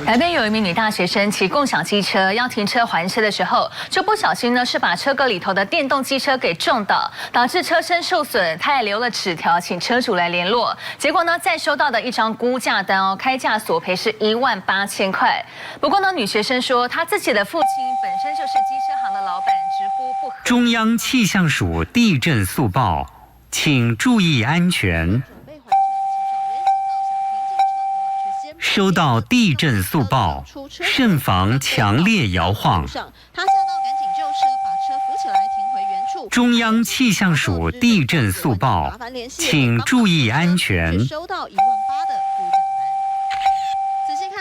台北有一名女大学生骑共享机车要停车还车的时候，就不小心呢是把车格里头的电动机车给撞倒，导致车身受损。她也留了纸条，请车主来联络。结果呢，再收到的一张估价单哦，开价索赔是18000块。不过呢，女学生说她自己的父亲本身就是机车行的老板，直呼不合。中央气象署地震速报，请注意安全。收到地震速报，慎防强烈摇晃。中央气象署地震速报，请注意安全。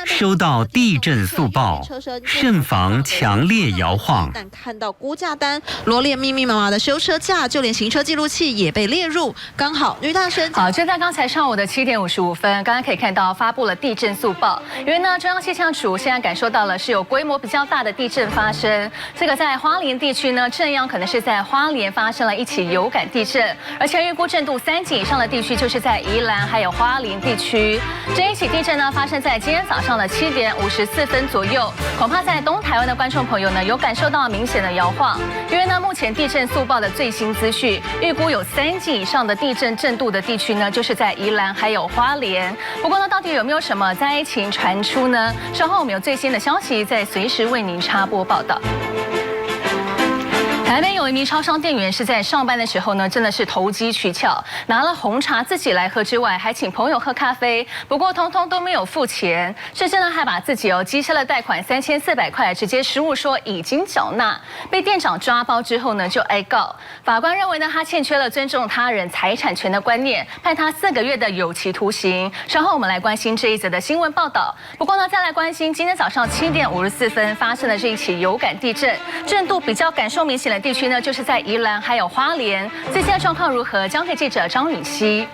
收到地震速报，慎防强烈摇晃。但看到估价单罗列密密麻麻的修车价，就连行车记录器也被列入。刚好女大生好，就在刚才上午的7点55分，刚刚可以看到发布了地震速报。因为呢，中央气象署现在感受到了是有规模比较大的地震发生。这个在花莲地区呢，震央可能是在花莲发生了一起有感地震，而且预估震度3级以上的地区就是在宜兰还有花莲地区。这一起地震呢，发生在今天早上的7点54分左右，恐怕在东台湾的观众朋友呢，有感受到明显的摇晃。因为呢，目前地震速报的最新资讯，预估有3级以上的地震震度的地区呢，就是在宜兰还有花莲。不过呢，到底有没有什么灾情传出呢？稍后我们有最新的消息，再随时为您插播报道。台北有一名超商店员是在上班的时候呢，真的是投机取巧，拿了红茶自己来喝之外，还请朋友喝咖啡，不过通通都没有付钱，甚至呢还把自己机车的贷款3400块直接失误说已经缴纳，被店长抓包之后呢就挨告。法官认为呢他欠缺了尊重他人财产权的观念，判他4个月的有期徒刑。稍后我们来关心这一则的新闻报道。不过呢，再来关心今天早上7点54分发生的这一起有感地震，震度比较感受明显的地区呢，就是在宜兰还有花莲。最新的状况如何？交给记者张允熙。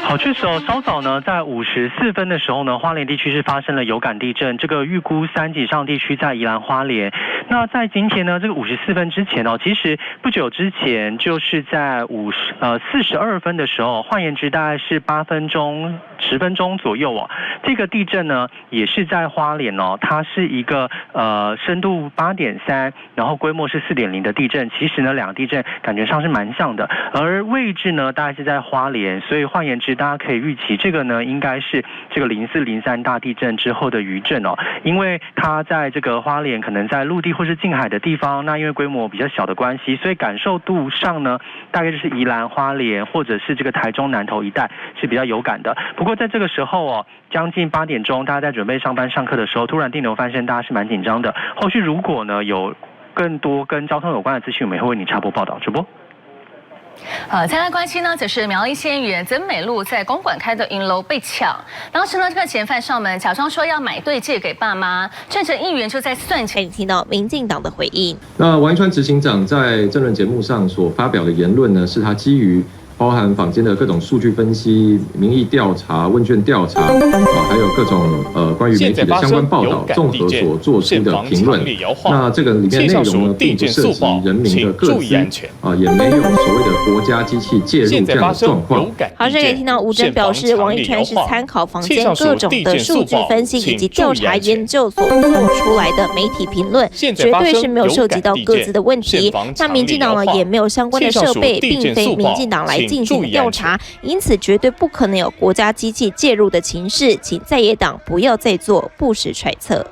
好，确实稍早呢，在54分的时候呢，花莲地区是发生了有感地震，这个预估3级以上地区在宜兰花莲。那在今天呢，这个54分之前其实不久之前就是在42分的时候，换言之大概是10分钟左右这个地震呢也是在花莲它是一个深度8.3，然后规模是4.0的地震。其实呢，两个地震感觉上是蛮像的，而位置呢大概是在花莲，所以换言之，大家可以预期这个呢应该是这个04、03大地震之后的余震因为它在这个花莲可能在陆地或是近海的地方，那因为规模比较小的关系，所以感受度上呢，大概就是宜兰、花莲或者是这个台中南投一带是比较有感的。不过在这个时候将近8点钟，大家在准备上班上课的时候，突然地牛翻身，大家是蛮紧张的。后续如果呢有更多跟交通有关的资讯，我们也会为你插播报道。主播。再来关心呢，则是苗栗县议员曾美露在公馆开的银楼被抢。当时呢，这个嫌犯上门，假装说要买对戒给爸妈，趁着议员就在算钱。听到民进党的回应。那王一川执行长在政论节目上所发表的言论呢，是他基于包含坊间的各种数据分析、民意调查、问卷调查还有各种关于媒体的相关报道，综合所做出的评论。那这个里面内容呢，并不涉及人民的个资也没有所谓的国家机器介入这样的状况。好，这也听到吴峥表示，王一川是参考坊间各种的数据分析以及调查研究所做出来的媒体评论，绝对是没有涉及到各自的问题。那民进党呢，也没有相关的设备，并非民进党来进行调查，因此绝对不可能有国家机器介入的情势，请在野党不要再做不实揣测。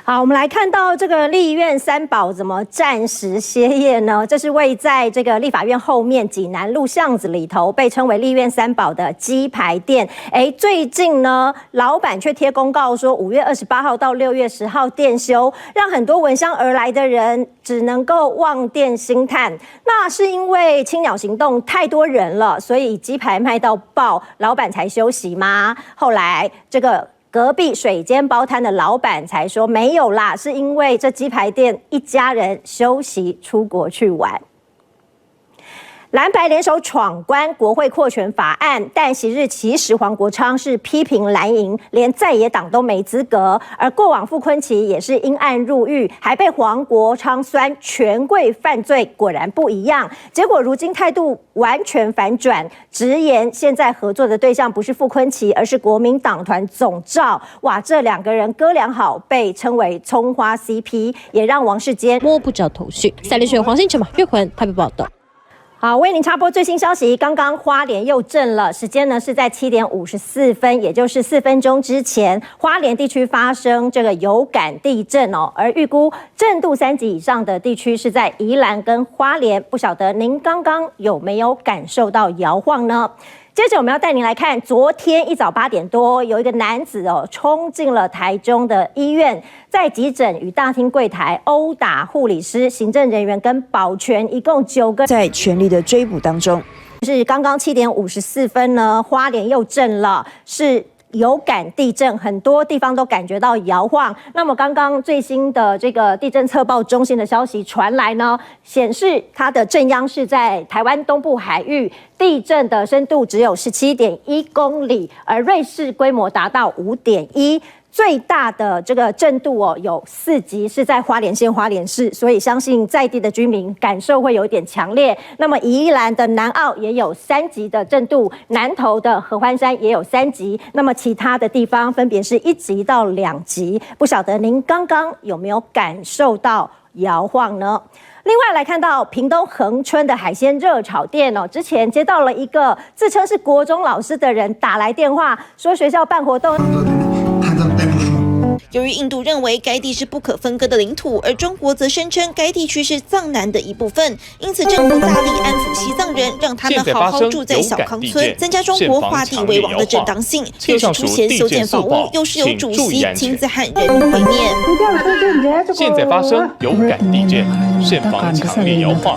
好，我们来看到这个立院三宝怎么暂时歇业呢？这是位在这个立法院后面济南路巷子里头，被称为立院三宝的鸡排店。最近呢，老板却贴公告说5月28号到6月10号店休，让很多闻香而来的人只能够望店兴叹。那是因为青鸟行动太多人了，所以鸡排卖到爆，老板才休息吗？后来这个隔壁水煎包摊的老板才说没有啦，是因为这鸡排店一家人休息出国去玩。蓝白联手闯关国会扩权法案，但昔日其实黄国昌是批评蓝营连在野党都没资格，而过往傅崑萁也是因案入狱，还被黄国昌酸权贵犯罪，果然不一样。结果如今态度完全反转，直言现在合作的对象不是傅崑萁，而是国民党团总召。哇，这两个人哥俩好，被称为葱花 CP， 也让王世坚摸不着头绪。赛联选黄信成、马月魂台北报道。好，为您插播最新消息。刚刚花莲又震了，时间呢是在7点54分，也就是4分钟之前，花莲地区发生这个有感地震哦。而预估震度3级以上的地区是在宜兰跟花莲，不晓得您刚刚有没有感受到摇晃呢？接着我们要带您来看，昨天一早8点多，有一个男子冲进了台中的医院，在急诊与大厅柜台殴打护理师、行政人员跟保全，一共9个，在全力的追捕当中。是刚刚7点54分呢，花莲又震了，是有感地震，很多地方都感觉到摇晃。那么刚刚最新的这个地震测报中心的消息传来呢，显示它的震央是在台湾东部海域，地震的深度只有17.1公里，而瑞士规模达到5.1。最大的这个震度有4级，是在花莲县花莲市，所以相信在地的居民感受会有一点强烈。那么宜兰的南澳也有3级的震度，南投的合欢山也有3级，那么其他的地方分别是1级到2级。不晓得您刚刚有没有感受到摇晃呢？另外来看到屏东恒春的海鲜热炒店之前接到了一个自称是国中老师的人打来电话，说学校办活动。由于印度认为该地是不可分割的领土，而中国则声称该地区是藏南的一部分，因此政府大力安抚西藏人，让他们好好住在小康村，增加中国划地为王的正当性。又是凸显修建房屋，又是由主席亲自和人民会面。现在发生有感地震，现房强烈摇晃。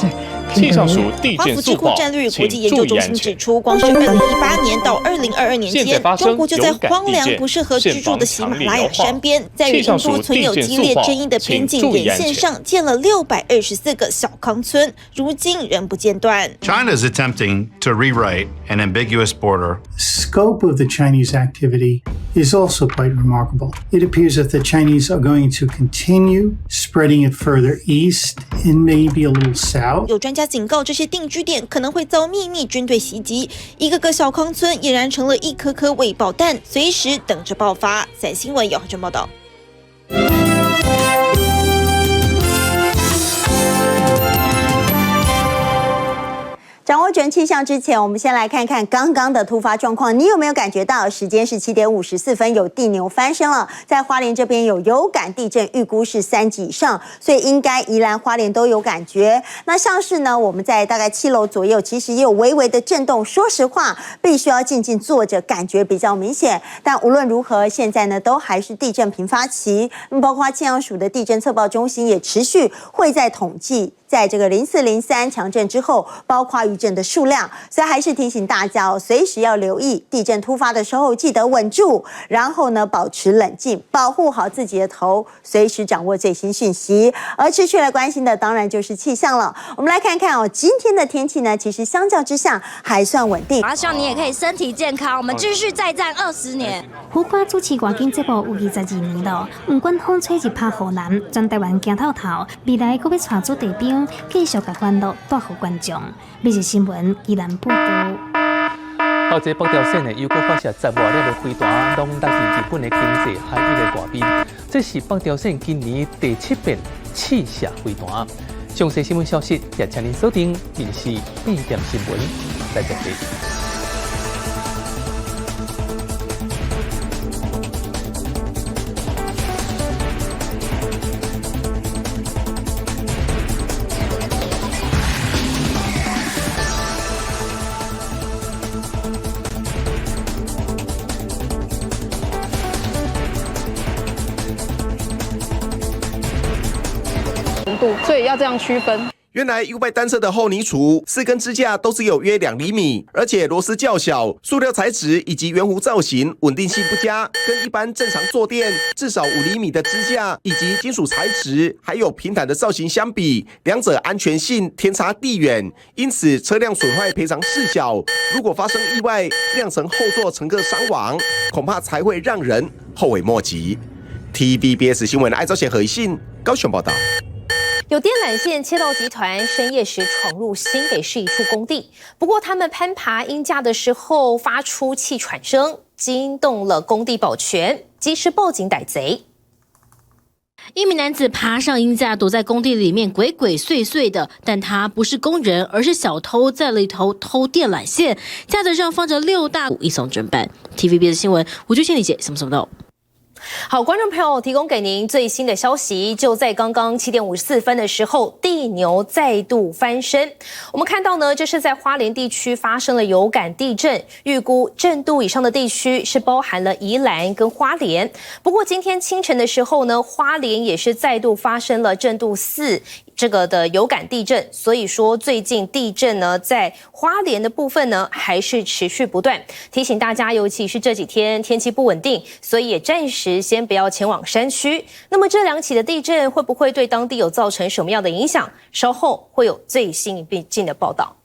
气象署地震速报，战略国际研究中心指出，光是2018年到2022年间，中国就在荒凉不适合居住的喜马拉雅山边，在与印度存有激烈争议的边境沿线上建了624个小康村，如今仍不间断。China is attempting to rewrite an ambiguous border. Scope of the Chinese activity is also quite remarkable. It appears that the Chinese are going to continue spreading it further east and maybe a little south. 有专家警告，这些定居点可能会遭秘密军队袭击，一个个小康村俨然成了一颗颗未爆弹，随时等着爆发。赛新闻姚浩报道。掌握全气象之前，我们先来看看刚刚的突发状况。你有没有感觉到？时间是7点54分，有地牛翻身了。在花莲这边有感地震，预估是3级以上，所以应该宜兰、花莲都有感觉。那像是呢，我们在大概7楼左右，其实也有微微的震动。说实话，必须要静静坐着，感觉比较明显。但无论如何，现在呢都还是地震频发期。那么包括气象署的地震测报中心也持续会在统计。在这个04、03强震之后，包括余震的数量，所以还是提醒大家随时要留意地震突发的时候，记得稳住，然后呢保持冷静，保护好自己的头，随时掌握最新讯息。而持续来关心的当然就是气象了。我们来看看今天的天气呢，其实相较之下还算稳定。希望你也可以身体健康，我们继续再战20年。胡瓜主持外景节目有22年了，不管风吹日拍雨淋，全台湾行透透，未来阁要带出地标。继续把欢乐带给观众。每日新闻依然报道。好，这北朝鲜呢，又搁发射10外列的飞弹，拢达是日本的经济海域的外面。这是北朝鲜今年第7遍试射飞弹。详细新闻消息，也请您锁定电视8点新闻，再见。所以要这样区分。原来 U-Bike 单车的后泥橱4根支架都只有约2厘米，而且螺丝较小，塑料材质以及圆弧造型稳定性不佳，跟一般正常坐垫至少5厘米的支架以及金属材质还有平坦的造型相比，两者安全性天差地远，因此车辆损坏赔偿事小，如果发生意外酿成后座乘客伤亡，恐怕才会让人后悔莫及。TVBS 新闻艾昭贤何以信高雄报道。有电缆线窃盗集团深夜时闯入新北市一处工地，不过他们攀爬鹰架的时候发出气喘声，惊动了工地保全，及时报警逮贼。一名男子爬上鹰架，躲在工地里面鬼鬼祟祟的，但他不是工人，而是小偷，在里头偷电缆线，架子上放着6大一送侦办。TVBS 新闻吴俊宪理解什么到。好，观众朋友，提供给您最新的消息，就在刚刚7点54分的时候，地牛再度翻身。我们看到呢，这是在花莲地区发生了有感地震，预估震度以上的地区是包含了宜兰跟花莲。不过今天清晨的时候呢，花莲也是再度发生了震度4这个的有感地震，所以说最近地震呢，在花莲的部分呢，还是持续不断。提醒大家，尤其是这几天天气不稳定，所以也暂时先不要前往山区。那么这2起的地震会不会对当地有造成什么样的影响？稍后会有最新一进的报道。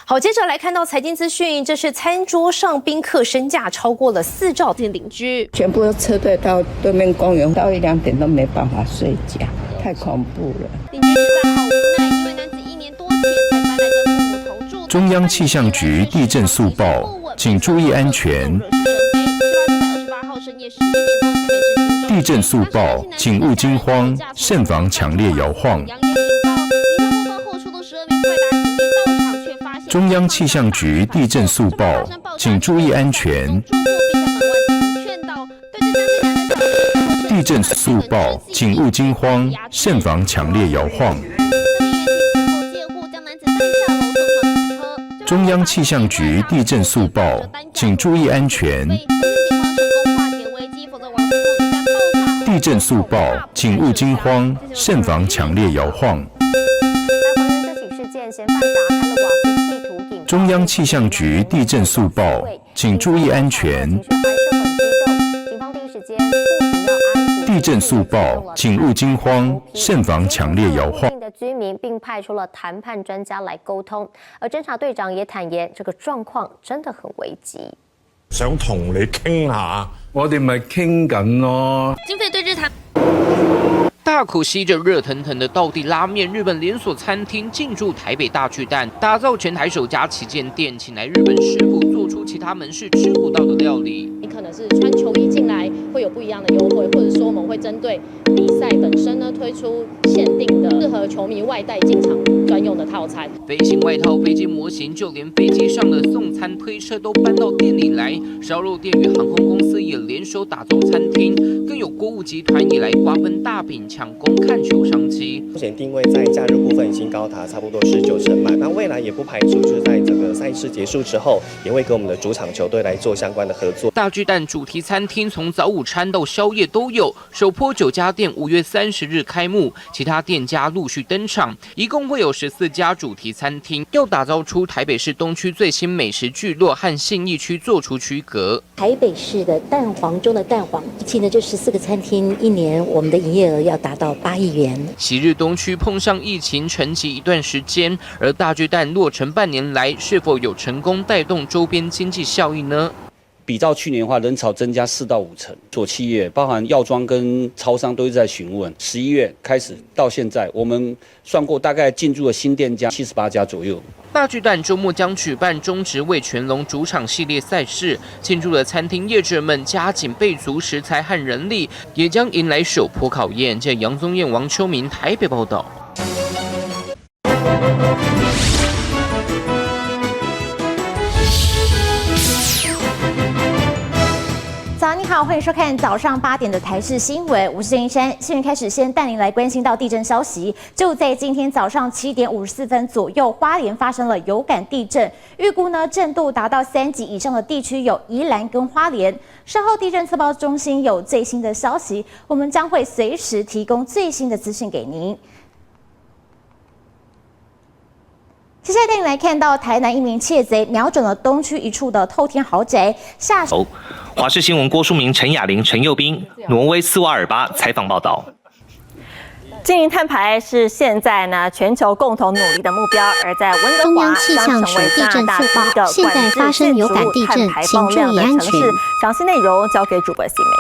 好，接着来看到财经资讯，这是餐桌上宾客身价超过了4兆的邻居，全部都撤退到对面公园，到1、2点都没办法睡觉，太恐怖了。邻居18号无奈，因为男子1年多前才搬来跟父母同住。中央气象局地震速报，请注意安全。地震速报，请勿惊慌，慎防强烈摇晃。中央气象局地震速报，请注意安全。地震速报，请勿惊慌，慎防强烈摇晃。中央气象局地震速报，请注意安全。地震速报，请勿惊慌，慎防强烈摇晃。中央气象局地震速报，请注意安全。地震速报，请勿惊慌，慎防强烈摇晃。的居民并派出了谈判专家来沟通，而侦查队长也坦言，这个状况真的很危急。想同你傾下，我哋咪傾緊咯。经费对日谈。大口吸着热腾腾的道地拉面，日本连锁餐厅进驻台北大巨蛋，打造全台首家旗舰店，请来日本师傅做出其他门市吃不到的料理。你可能是穿球衣进来会有不一样的优惠，或者说我们会针对比赛本身呢推出限定的适合球迷外带进场专用的套餐。飞行外套、飞机模型，就连飞机上的送餐推车都搬到店里来。烧肉店与航空公司也联手打造餐厅，更有国务集团也来瓜分大饼。抢攻看球商机，目前定位在假日部分已经高达差不多19成满，那未来也不排除就是在整个赛事结束之后，也会跟我们的主场球队来做相关的合作。大巨蛋主题餐厅从早午餐到宵夜都有，首波9家店5月30日开幕，其他店家陆续登场，一共会有14家主题餐厅，要打造出台北市东区最新美食聚落和信义区做出区隔。台北市的蛋黄中的蛋黄，一期呢这14个餐厅，一年我们的营业额要达到8亿元。昔日东区碰上疫情沉寂一段时间，而大巨蛋落成半年来，是否有成功带动周边经济效益呢？比照去年的话，人潮增加4到5成。做企业，包含药妆跟超商都是在询问。11月开始到现在，我们算过大概进驻的新店家78家左右。大巨蛋周末将举办中职味全龙主场系列赛事，进驻的餐厅业者们加紧备足食材和人力，也将迎来首波考验。见杨宗彦、王秋明台北报道。早，你好，欢迎收看早上8点的台视新闻，我是郑一山。新闻开始，先带您来关心到地震消息。就在今天早上7点54分左右，花莲发生了有感地震，预估呢震度达到3级以上的地区有宜兰跟花莲。稍后地震测报中心有最新的消息，我们将会随时提供最新的资讯给您。下来带你来看到台南一名窃贼瞄准了东区一处的透天豪宅下手。华视新闻郭书明、陈雅玲、陈佑斌，挪威斯瓦尔巴采访报道。经营碳排是现在呢全球共同努力的目标，而在温哥华将成为加拿大第一个管制建筑碳排放量的城市。详细内容交给主播新梅。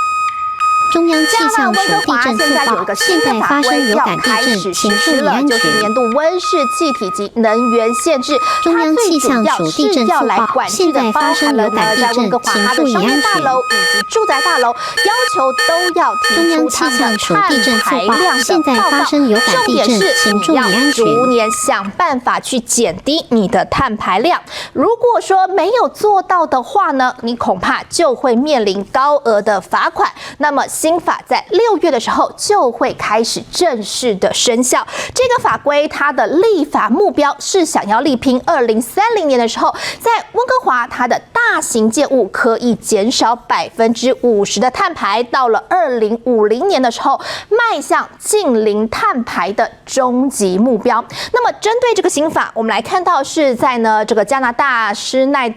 中央气象署地震速报，现在发生有感地震，请注意安全。就是年度温室气体及能源限制。中央气象署地震速报，现在发生有感地震，请注意安全。以及住宅大楼要求都要提出它的碳排量现在发生有感地震，请注意安全。逐年想办法去减低你的碳排量。如果说没有做到的话呢，你恐怕就会面临高额的罚款。那么新法在6月的时候就会开始正式的生效。这个法规它的立法目标是想要力拼2030年的时候，在温哥华它的大型建物可以减少50%的碳排，到了2050年的时候迈向净零碳排的终极目标。那么针对这个新法，我们来看到是在呢这个加拿大施耐。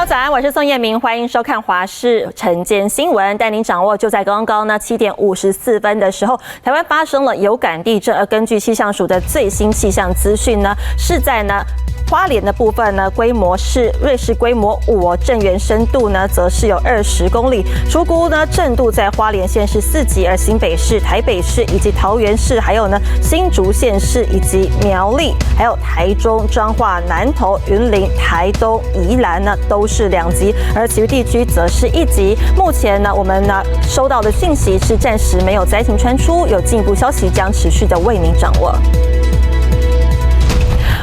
早安，我是宋彦明，欢迎收看华视晨间新闻，带您掌握就在刚刚呢7点54分的时候，台湾发生了有感地震，而根据气象署的最新气象资讯呢，是在呢花莲的部分呢，规模是瑞士规模5，震源深度呢则是有20公里，初估呢震度在花莲县是4级，而新北市、台北市以及桃园市，还有呢新竹县市以及苗栗，还有台中、彰化、南投、云林、台东、宜兰呢都是2级，而其余地区则是1级。目前呢，我们呢收到的讯息是暂时没有灾情传出，有进一步消息将持续的为您掌握。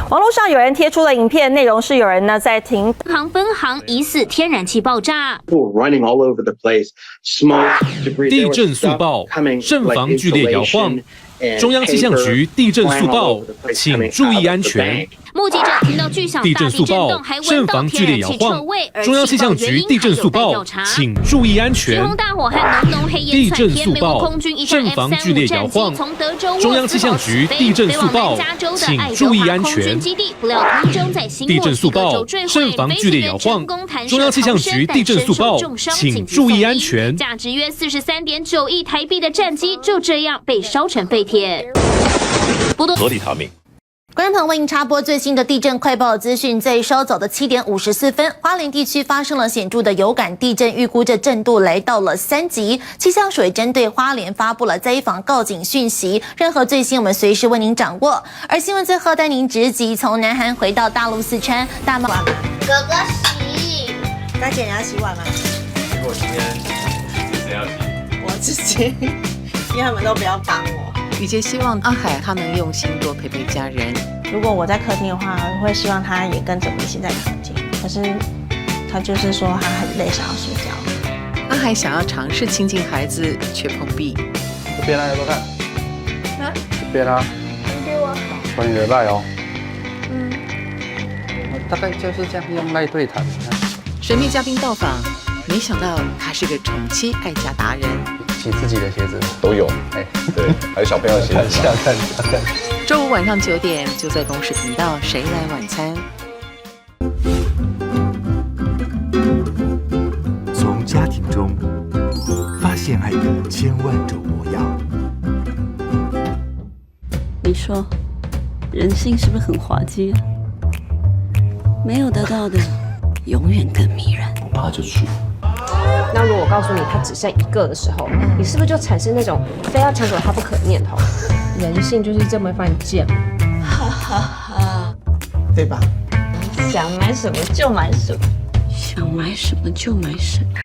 网络上有人贴出了影片，内容是有人呢在停航分行疑似天然气爆炸。地震速报，慎防剧烈摇晃。中央气象局地震速报，请注意安全。目击者听到巨响，地震速报，慎防剧烈摇晃。中央气象局地震速报，请注意安全。大火和浓浓黑烟地震速报，慎防剧烈摇晃。中央气象局地震速报，请注意安全。地震速报，慎防剧烈摇晃。中央气象局地震速报，请注意安全。价值约43.9亿台币的战机就这样被烧成废铁。合理逃命。观众朋友，为您插播最新的地震快报资讯。在稍早的7点54分，花莲地区发生了显著的有感地震，预估这震度来到了3级。气象署也针对花莲发布了灾防告警讯息，任何最新我们随时为您掌握。而新闻最后带您直击从南韩回到大陆四川大茂。哥哥洗，大姐你要洗碗吗？如果今天谁要洗？我自己，因为他们都不要帮我。雨杰希望阿海他能用心多陪陪家人。如果我在客厅的话，我会希望他也跟着我一起在客厅。可是他就是说他很累，想要睡觉。阿海想要尝试亲近孩子，却碰壁。这边来，要不要看？啊？这边啊。你对我好。关你的赖哦。大概就是这样用赖对谈。神秘嘉宾到访，没想到他是个宠妻爱家达人。洗自己的鞋子都有，对，还有小朋友的鞋子。看一下。周五晚上9点，就在公视频道《谁来晚餐》。从家庭中发现爱的千万种模样。你说，人性是不是很滑稽？没有得到的，永远更迷人。我爸就去。那如果我告诉你它只剩1个的时候，你是不是就产生那种非要抢走它不可的念头？人性就是这么犯贱，哈哈哈，对吧？想买什么就买什么，想买什么就买什么。